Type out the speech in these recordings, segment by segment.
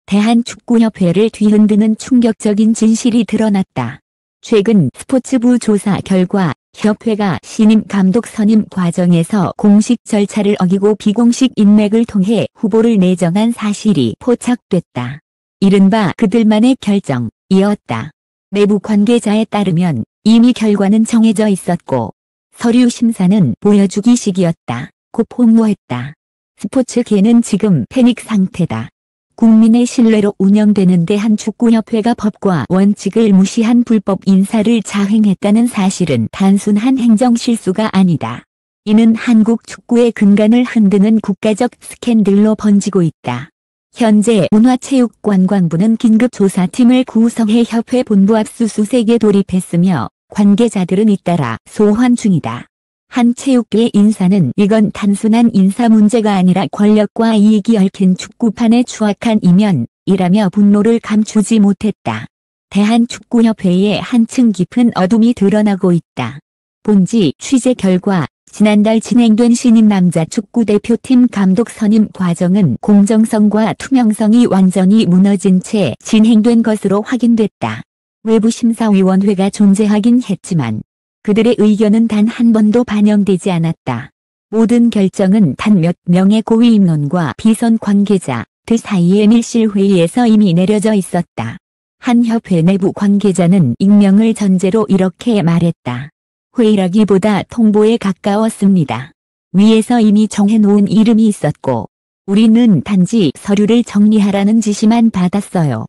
대한축구협회를 뒤흔드는 충격적인 진실이 드러났다. 최근 스포츠부 조사 결과 협회가 신임 감독 선임 과정에서 공식 절차를 어기고 비공식 인맥을 통해 후보를 내정한 사실이 포착됐다. 이른바 그들만의 결정이었다. 내부 관계자에 따르면 이미 결과는 정해져 있었고 서류 심사는 보여주기식이었다. 고 폭로했다. 스포츠계는 지금 패닉 상태다. 국민의 신뢰로 운영되는 대한축구협회가 법과 원칙을 무시한 불법 인사를 자행했다는 사실은 단순한 행정실수가 아니다. 이는 한국 축구의 근간을 흔드는 국가적 스캔들로 번지고 있다. 현재 문화체육관광부는 긴급조사팀을 구성해 협회 본부 압수수색에 돌입했으며 관계자들은 잇따라 소환 중이다. 한 체육계 인사는 이건 단순한 인사 문제가 아니라 권력과 이익이 얽힌 축구판의 추악한 이면이라며 분노를 감추지 못했다. 대한축구협회에 한층 깊은 어둠이 드러나고 있다. 본지 취재 결과 지난달 진행된 신임 남자 축구대표팀 감독 선임 과정은 공정성과 투명성이 완전히 무너진 채 진행된 것으로 확인됐다. 외부 심사위원회가 존재하긴 했지만 그들의 의견은 단 한 번도 반영되지 않았다. 모든 결정은 단 몇 명의 고위 임원과 비선 관계자들 사이의 밀실회의에서 이미 내려져 있었다. 한 협회 내부 관계자는 익명을 전제로 이렇게 말했다. 회의라기보다 통보에 가까웠습니다. 위에서 이미 정해놓은 이름이 있었고 우리는 단지 서류를 정리하라는 지시만 받았어요.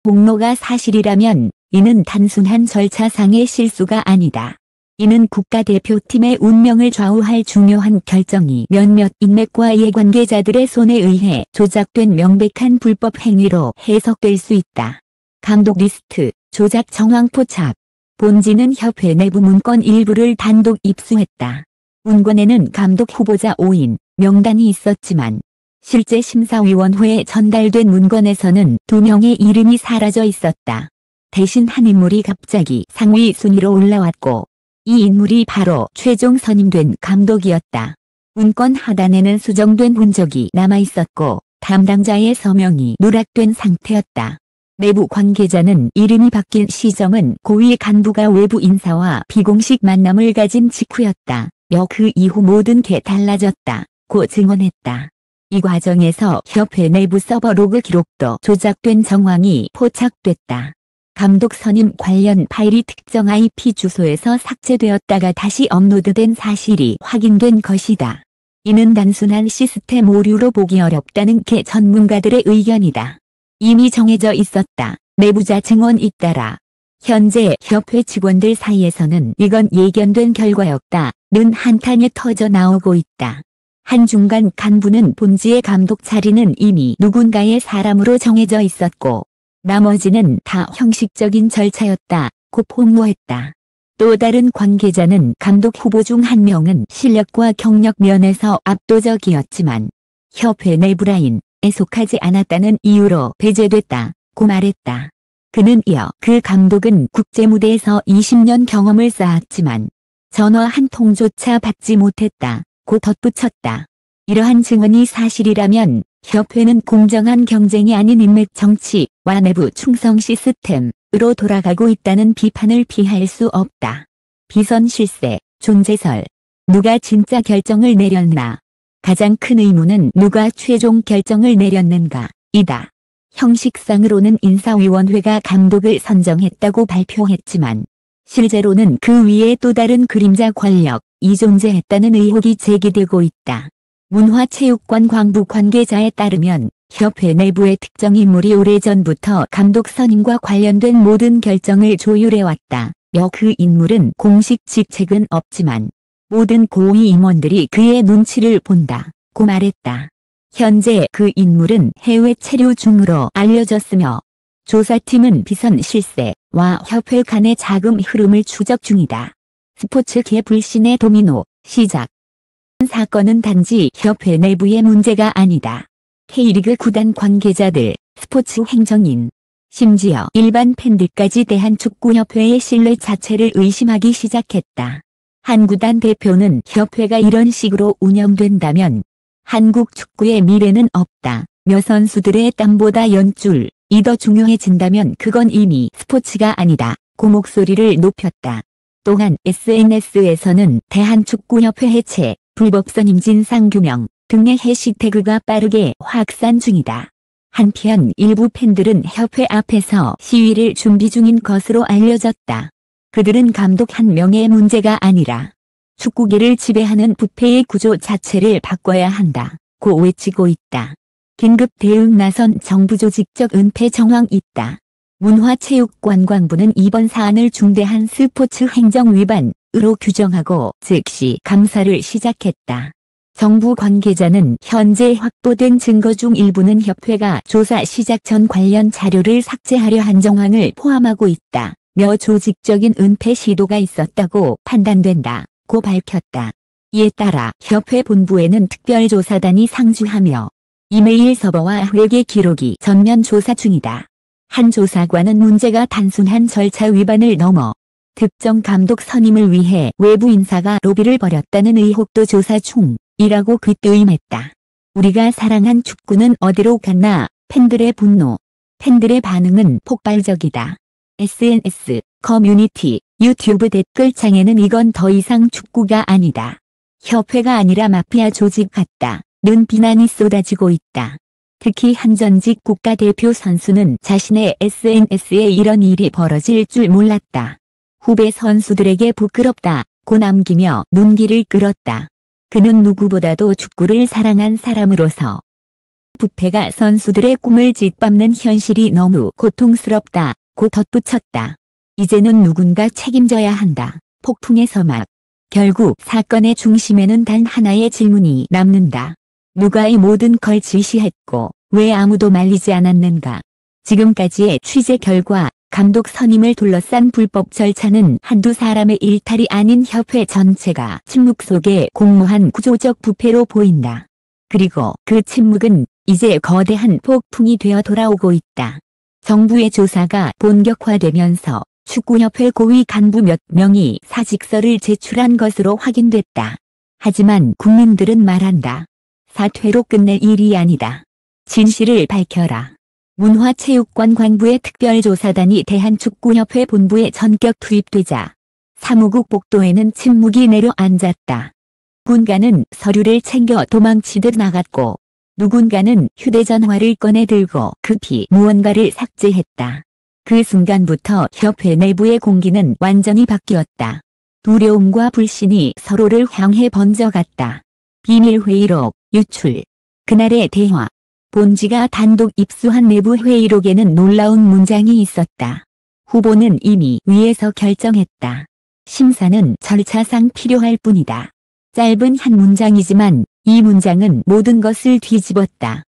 폭로가 사실이라면 이는 단순한 절차상의 실수가 아니다. 이는 국가대표팀의 운명을 좌우할 중요한 결정이 몇몇 인맥과 이해관계자들의 손에 의해 조작된 명백한 불법 행위로 해석될 수 있다. 감독 리스트, 조작 정황 포착. 본지는 협회 내부 문건 일부를 단독 입수했다. 문건에는 감독 후보자 5인 명단이 있었지만 실제 심사위원회에 전달된 문건에서는 2명의 이름이 사라져 있었다. 대신 한 인물이 갑자기 상위 순위로 올라왔고 이 인물이 바로 최종 선임된 감독이었다. 문건 하단에는 수정된 흔적이 남아있었고 담당자의 서명이 누락된 상태였다. 내부 관계자는 이름이 바뀐 시점은 고위 간부가 외부 인사와 비공식 만남을 가진 직후였다. 그 이후 모든 게 달라졌다. 고 증언했다. 이 과정에서 협회 내부 서버 로그 기록도 조작된 정황이 포착됐다. 감독 선임 관련 파일이 특정 IP 주소에서 삭제되었다가 다시 업로드된 사실이 확인된 것이다. 이는 단순한 시스템 오류로 보기 어렵다는 게 전문가들의 의견이다. 이미 정해져 있었다. 내부자 증언 잇따라 현재 협회 직원들 사이에서는 이건 예견된 결과였다는 한탄이 터져 나오고 있다. 한 중간 간부는 본지의 감독 자리는 이미 누군가의 사람으로 정해져 있었고 나머지는 다 형식적인 절차였다고 폭로했다. 또 다른 관계자는 감독 후보 중 한 명은 실력과 경력 면에서 압도적이었지만 협회 내부 라인에 속하지 않았다는 이유로 배제됐다고 말했다. 그는 이어 그 감독은 국제무대에서 20년 경험을 쌓았지만 전화 한 통조차 받지 못했다고 덧붙였다. 이러한 증언이 사실이라면 협회는 공정한 경쟁이 아닌 인맥 정치와 내부 충성 시스템으로 돌아가고 있다는 비판을 피할 수 없다. 비선 실세, 존재설. 누가 진짜 결정을 내렸나? 가장 큰 의문은 누가 최종 결정을 내렸는가? 이다. 형식상으로는 인사위원회가 감독을 선정했다고 발표했지만 실제로는 그 위에 또 다른 그림자 권력이 존재했다는 의혹이 제기되고 있다. 문화체육관광부 관계자에 따르면 협회 내부의 특정 인물이 오래전부터 감독 선임과 관련된 모든 결정을 조율해왔다. 그 인물은 공식 직책은 없지만 모든 고위 임원들이 그의 눈치를 본다고 말했다. 현재 그 인물은 해외 체류 중으로 알려졌으며 조사팀은 비선 실세와 협회 간의 자금 흐름을 추적 중이다. 스포츠계 불신의 도미노 시작. 사건은 단지 협회 내부의 문제가 아니다. K리그 구단 관계자들, 스포츠 행정인, 심지어 일반 팬들까지 대한축구협회의 신뢰 자체를 의심하기 시작했다. 한 구단 대표는 협회가 이런 식으로 운영된다면 한국 축구의 미래는 없다. 며 선수들의 땀보다 연줄이 더 중요해진다면 그건 이미 스포츠가 아니다. 고 목소리를 높였다. 또한 SNS에서는 대한축구협회 해체, 불법 선임 진상 규명 등의 해시태그가 빠르게 확산 중이다. 한편 일부 팬들은 협회 앞에서 시위를 준비 중인 것으로 알려졌다. 그들은 감독 한 명의 문제가 아니라 축구계를 지배하는 부패의 구조 자체를 바꿔야 한다. 고 외치고 있다. 긴급 대응 나선 정부 조직적 은폐 정황 있다. 문화체육관광부는 이번 사안을 중대한 스포츠 행정 위반으로 규정하고 즉시 감사를 시작했다. 정부 관계자는 현재 확보된 증거 중 일부는 협회가 조사 시작 전 관련 자료를 삭제하려 한 정황을 포함하고 있다. 며 조직적인 은폐 시도가 있었다고 판단된다. 고 밝혔다. 이에 따라 협회 본부에는 특별조사단이 상주하며 이메일 서버와 회계 기록이 전면 조사 중이다. 한 조사관은 문제가 단순한 절차 위반을 넘어 특정 감독 선임을 위해 외부 인사가 로비를 벌였다는 의혹도 조사 중이라고 귀띔했다. 우리가 사랑한 축구는 어디로 갔나? 팬들의 분노. 팬들의 반응은 폭발적이다. SNS, 커뮤니티, 유튜브 댓글창에는 이건 더 이상 축구가 아니다. 협회가 아니라 마피아 조직 같다는 비난이 쏟아지고 있다. 특히 한 전직 국가대표 선수는 자신의 SNS에 이런 일이 벌어질 줄 몰랐다. 후배 선수들에게 부끄럽다고 남기며 눈길을 끌었다. 그는 누구보다도 축구를 사랑한 사람으로서 부패가 선수들의 꿈을 짓밟는 현실이 너무 고통스럽다고 덧붙였다. 이제는 누군가 책임져야 한다. 폭풍의 서막. 결국 사건의 중심에는 단 하나의 질문이 남는다. 누가 이 모든 걸 지시했고 왜 아무도 말리지 않았는가? 지금까지의 취재 결과 감독 선임을 둘러싼 불법 절차는 한두 사람의 일탈이 아닌 협회 전체가 침묵 속에 공모한 구조적 부패로 보인다. 그리고 그 침묵은 이제 거대한 폭풍이 되어 돌아오고 있다. 정부의 조사가 본격화되면서 축구협회 고위 간부 몇 명이 사직서를 제출한 것으로 확인됐다. 하지만 국민들은 말한다. 사퇴로 끝낼 일이 아니다. 진실을 밝혀라. 문화체육관광부의 특별조사단이 대한축구협회 본부에 전격 투입되자 사무국 복도에는 침묵이 내려앉았다. 누군가는 서류를 챙겨 도망치듯 나갔고 누군가는 휴대전화를 꺼내 들고 급히 무언가를 삭제했다. 그 순간부터 협회 내부의 공기는 완전히 바뀌었다. 두려움과 불신이 서로를 향해 번져갔다. 비밀회의록 유출. 그날의 대화. 본지가 단독 입수한 내부 회의록에는 놀라운 문장이 있었다. 후보는 이미 위에서 결정했다. 심사는 절차상 필요할 뿐이다. 짧은 한 문장이지만 이 문장은 모든 것을 뒤집었다.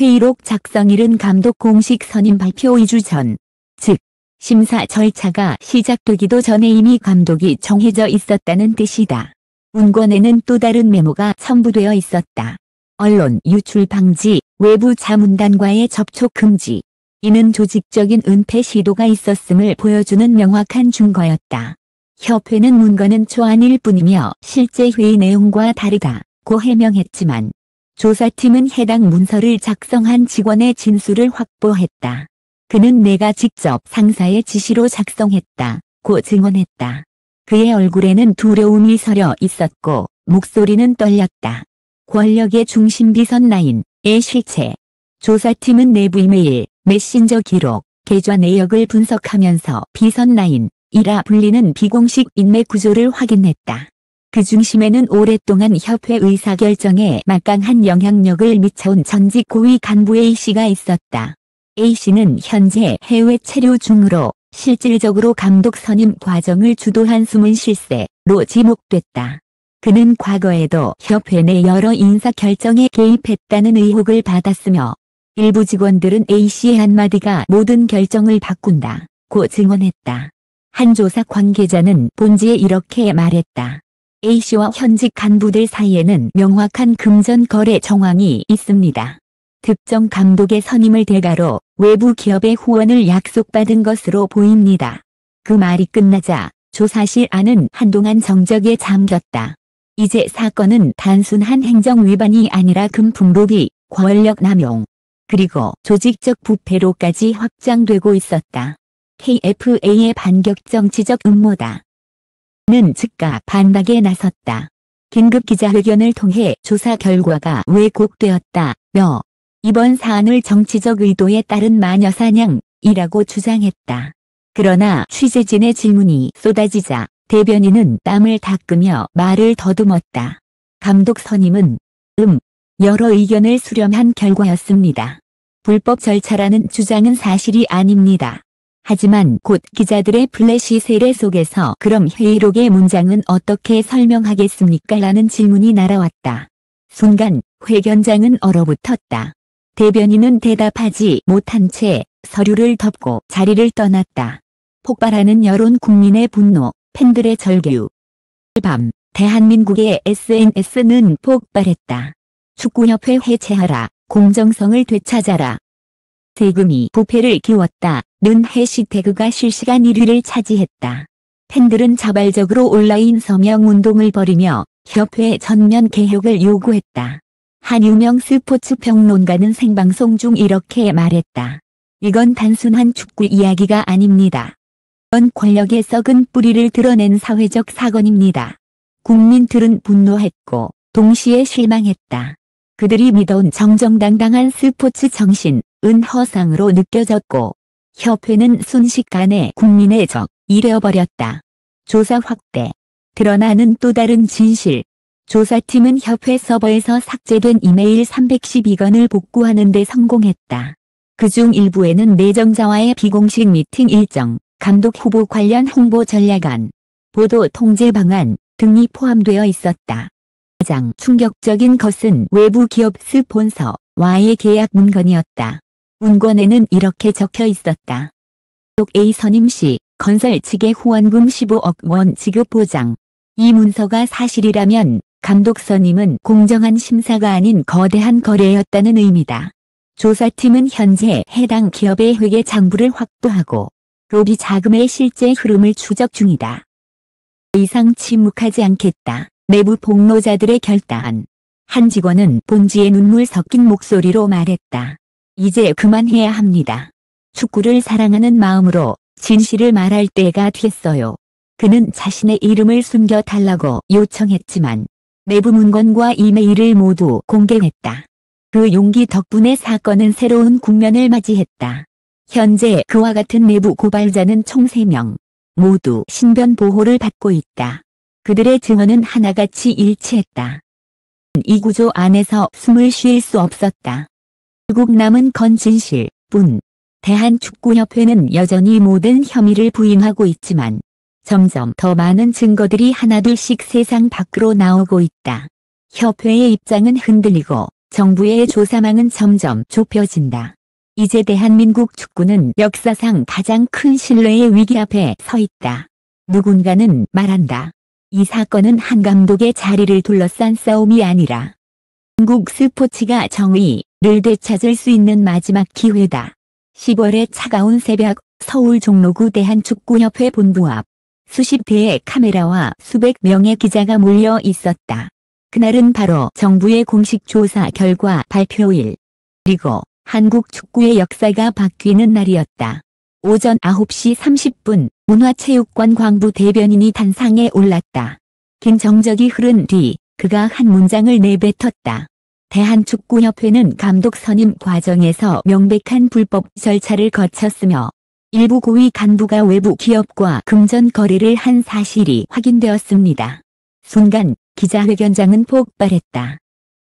회의록 작성일은 감독 공식 선임 발표 2주 전. 즉, 심사 절차가 시작되기도 전에 이미 감독이 정해져 있었다는 뜻이다. 문건에는 또 다른 메모가 첨부되어 있었다. 언론 유출 방지, 외부 자문단과의 접촉 금지. 이는 조직적인 은폐 시도가 있었음을 보여주는 명확한 증거였다. 협회는 문건은 초안일 뿐이며 실제 회의 내용과 다르다고 해명했지만 조사팀은 해당 문서를 작성한 직원의 진술을 확보했다. 그는 내가 직접 상사의 지시로 작성했다고 증언했다. 그의 얼굴에는 두려움이 서려 있었고 목소리는 떨렸다. 권력의 중심 비선 라인의 실체. 조사팀은 내부 이메일, 메신저 기록, 계좌 내역을 분석하면서 비선 라인이라 불리는 비공식 인맥 구조를 확인했다. 그 중심에는 오랫동안 협회 의사결정에 막강한 영향력을 미쳐온 전직 고위 간부 A씨가 있었다. A씨는 현재 해외 체류 중으로 실질적으로 감독 선임 과정을 주도한 숨은 실세로 지목됐다. 그는 과거에도 협회 내 여러 인사 결정에 개입했다는 의혹을 받았으며 일부 직원들은 A씨의 한마디가 모든 결정을 바꾼다고 증언했다. 한 조사 관계자는 본지에 이렇게 말했다. A씨와 현직 간부들 사이에는 명확한 금전 거래 정황이 있습니다. 특정 감독의 선임을 대가로 외부 기업의 후원을 약속받은 것으로 보입니다. 그 말이 끝나자 조사실 안은 한동안 정적에 잠겼다. 이제 사건은 단순한 행정 위반이 아니라 금품 로비, 권력 남용, 그리고 조직적 부패로까지 확장되고 있었다. KFA의 반격 정치적 음모다. 는 즉각 반박에 나섰다. 긴급 기자회견을 통해 조사 결과가 왜곡되었다며 이번 사안을 정치적 의도에 따른 마녀사냥이라고 주장했다. 그러나 취재진의 질문이 쏟아지자 대변인은 땀을 닦으며 말을 더듬었다. 감독 선임은 여러 의견을 수렴한 결과였습니다. 불법 절차라는 주장은 사실이 아닙니다. 하지만 곧 기자들의 플래시 세례 속에서 그럼 회의록의 문장은 어떻게 설명하겠습니까? 라는 질문이 날아왔다. 순간 회견장은 얼어붙었다. 대변인은 대답하지 못한 채 서류를 덮고 자리를 떠났다. 폭발하는 여론, 국민의 분노, 팬들의 절규. 밤 대한민국의 SNS는 폭발했다. 축구협회 해체하라, 공정성을 되찾아라. 세금이 부패를 키웠다는 해시태그가 실시간 1위를 차지했다. 팬들은 자발적으로 온라인 서명 운동을 벌이며 협회 전면 개혁을 요구했다. 한 유명 스포츠 평론가는 생방송 중 이렇게 말했다. 이건 단순한 축구 이야기가 아닙니다. 이건 권력의 썩은 뿌리를 드러낸 사회적 사건입니다. 국민들은 분노했고 동시에 실망했다. 그들이 믿어온 정정당당한 스포츠 정신은 허상으로 느껴졌고 협회는 순식간에 국민의 적이 되어버렸다. 조사 확대. 드러나는 또 다른 진실. 조사팀은 협회 서버에서 삭제된 이메일 312건을 복구하는 데 성공했다. 그중 일부에는 내정자와의 비공식 미팅 일정, 감독 후보 관련 홍보 전략안, 보도 통제 방안 등이 포함되어 있었다. 가장 충격적인 것은 외부 기업 스폰서와의 계약 문건이었다. 문건에는 이렇게 적혀 있었다. A 선임 시 건설 측의 후원금 15억 원 지급 보장. 이 문서가 사실이라면 감독 선임은 공정한 심사가 아닌 거대한 거래였다는 의미다. 조사팀은 현재 해당 기업의 회계 장부를 확보하고 로비 자금의 실제 흐름을 추적 중이다. 더 이상 침묵하지 않겠다. 내부 폭로자들의 결단. 한 직원은 본지에 눈물 섞인 목소리로 말했다. 이제 그만해야 합니다. 축구를 사랑하는 마음으로 진실을 말할 때가 됐어요. 그는 자신의 이름을 숨겨달라고 요청했지만 내부 문건과 이메일을 모두 공개했다. 그 용기 덕분에 사건은 새로운 국면을 맞이했다. 현재 그와 같은 내부 고발자는 총 3명. 모두 신변 보호를 받고 있다. 그들의 증언은 하나같이 일치했다. 이 구조 안에서 숨을 쉴 수 없었다. 결국 남은 건 진실뿐. 대한축구협회는 여전히 모든 혐의를 부인하고 있지만 점점 더 많은 증거들이 하나둘씩 세상 밖으로 나오고 있다. 협회의 입장은 흔들리고 정부의 조사망은 점점 좁혀진다. 이제 대한민국 축구는 역사상 가장 큰 신뢰의 위기 앞에 서 있다. 누군가는 말한다. 이 사건은 한 감독의 자리를 둘러싼 싸움이 아니라 한국 스포츠가 정의를 되찾을 수 있는 마지막 기회다. 10월의 차가운 새벽 서울 종로구 대한축구협회 본부 앞 수십 대의 카메라와 수백 명의 기자가 몰려 있었다. 그날은 바로 정부의 공식 조사 결과 발표일. 그리고 한국 축구의 역사가 바뀌는 날이었다. 오전 9시 30분 문화체육관 광부 대변인이 단상에 올랐다. 긴 정적이 흐른 뒤 그가 한 문장을 내뱉었다. 대한축구협회는 감독 선임 과정에서 명백한 불법 절차를 거쳤으며 일부 고위 간부가 외부 기업과 금전 거래를 한 사실이 확인되었습니다. 순간 기자회견장은 폭발했다.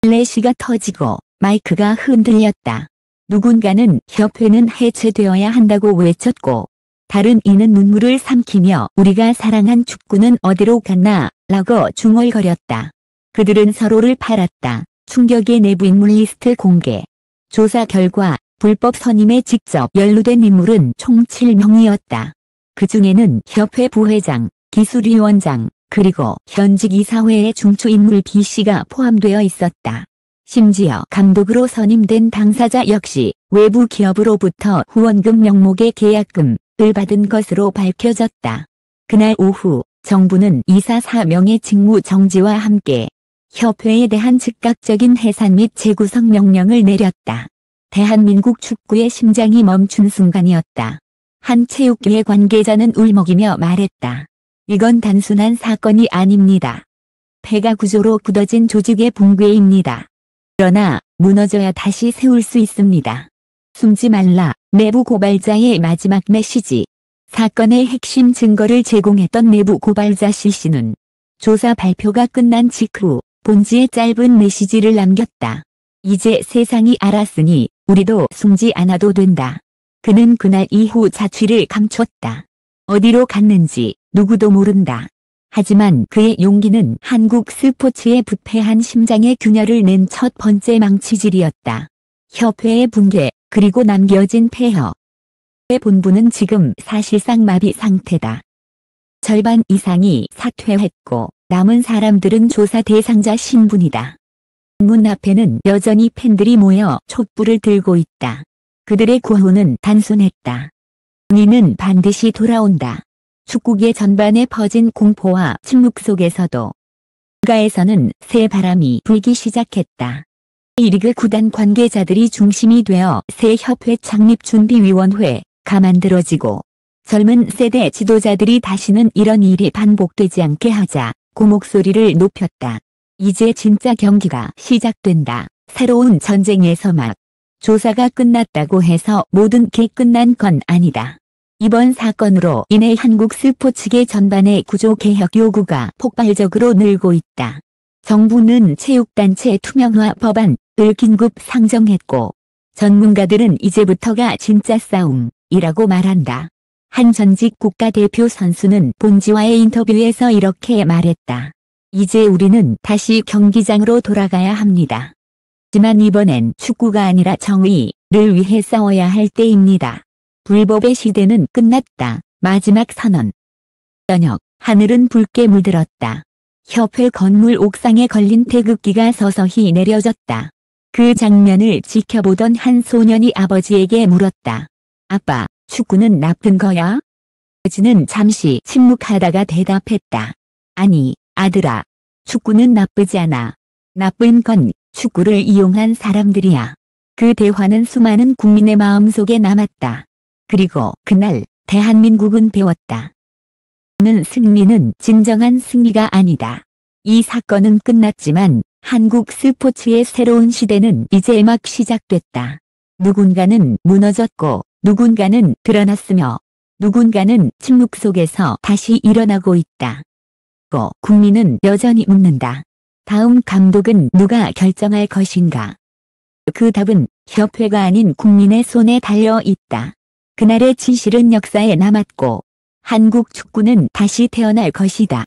플래시가 터지고 마이크가 흔들렸다. 누군가는 협회는 해체되어야 한다고 외쳤고 다른 이는 눈물을 삼키며 우리가 사랑한 축구는 어디로 갔나 라고 중얼거렸다. 그들은 서로를 팔았다. 충격의 내부 인물 리스트 공개. 조사 결과 불법 선임에 직접 연루된 인물은 총 7명이었다. 그중에는 협회 부회장, 기술위원장, 그리고 현직 이사회의 중추 인물 B씨가 포함되어 있었다. 심지어 감독으로 선임된 당사자 역시 외부 기업으로부터 후원금 명목의 계약금을 받은 것으로 밝혀졌다. 그날 오후 정부는 이사 4명의 직무 정지와 함께 협회에 대한 즉각적인 해산 및 재구성 명령을 내렸다. 대한민국 축구의 심장이 멈춘 순간이었다. 한 체육회 관계자는 울먹이며 말했다. 이건 단순한 사건이 아닙니다. 폐가 구조로 굳어진 조직의 붕괴입니다. 그러나 무너져야 다시 세울 수 있습니다. 숨지 말라, 내부 고발자의 마지막 메시지. 사건의 핵심 증거를 제공했던 내부 고발자 C씨는 조사 발표가 끝난 직후 본지에 짧은 메시지를 남겼다. 이제 세상이 알았으니 우리도 숨지 않아도 된다. 그는 그날 이후 자취를 감췄다. 어디로 갔는지 누구도 모른다. 하지만 그의 용기는 한국 스포츠의 부패한 심장의 균열을 낸 첫 번째 망치질이었다. 협회의 붕괴, 그리고 남겨진 폐허. 의 본부는 지금 사실상 마비 상태다. 절반 이상이 사퇴했고 남은 사람들은 조사 대상자 신분이다. 문 앞에는 여전히 팬들이 모여 촛불을 들고 있다. 그들의 구호는 단순했다. 우리는 반드시 돌아온다. 축구계 전반에 퍼진 공포와 침묵 속에서도 가에서는 새 바람이 불기 시작했다. K리그 구단 관계자들이 중심이 되어 새 협회 창립준비위원회가 만들어지고 젊은 세대 지도자들이 다시는 이런 일이 반복되지 않게 하자고 목소리를 높였다. 이제 진짜 경기가 시작된다. 새로운 전쟁에서 막. 조사가 끝났다고 해서 모든 게 끝난 건 아니다. 이번 사건으로 인해 한국 스포츠계 전반의 구조 개혁 요구가 폭발적으로 늘고 있다. 정부는 체육단체 투명화 법안을 긴급 상정했고 전문가들은 이제부터가 진짜 싸움이라고 말한다. 한 전직 국가대표 선수는 본지와의 인터뷰에서 이렇게 말했다. 이제 우리는 다시 경기장으로 돌아가야 합니다. 하지만 이번엔 축구가 아니라 정의를 위해 싸워야 할 때입니다. 불법의 시대는 끝났다. 마지막 선언. 저녁, 하늘은 붉게 물들었다. 협회 건물 옥상에 걸린 태극기가 서서히 내려졌다. 그 장면을 지켜보던 한 소년이 아버지에게 물었다. 아빠, 축구는 나쁜 거야? 아버지는 잠시 침묵하다가 대답했다. 아니, 아들아. 축구는 나쁘지 않아. 나쁜 건 축구를 이용한 사람들이야. 그 대화는 수많은 국민의 마음속에 남았다. 그리고 그날 대한민국은 배웠다. 승리는 진정한 승리가 아니다. 이 사건은 끝났지만 한국 스포츠의 새로운 시대는 이제 막 시작됐다. 누군가는 무너졌고 누군가는 드러났으며 누군가는 침묵 속에서 다시 일어나고 있다. 국민은 여전히 묻는다. 다음 감독은 누가 결정할 것인가? 그 답은 협회가 아닌 국민의 손에 달려 있다. 그날의 진실은 역사에 남았고 한국 축구는 다시 태어날 것이다.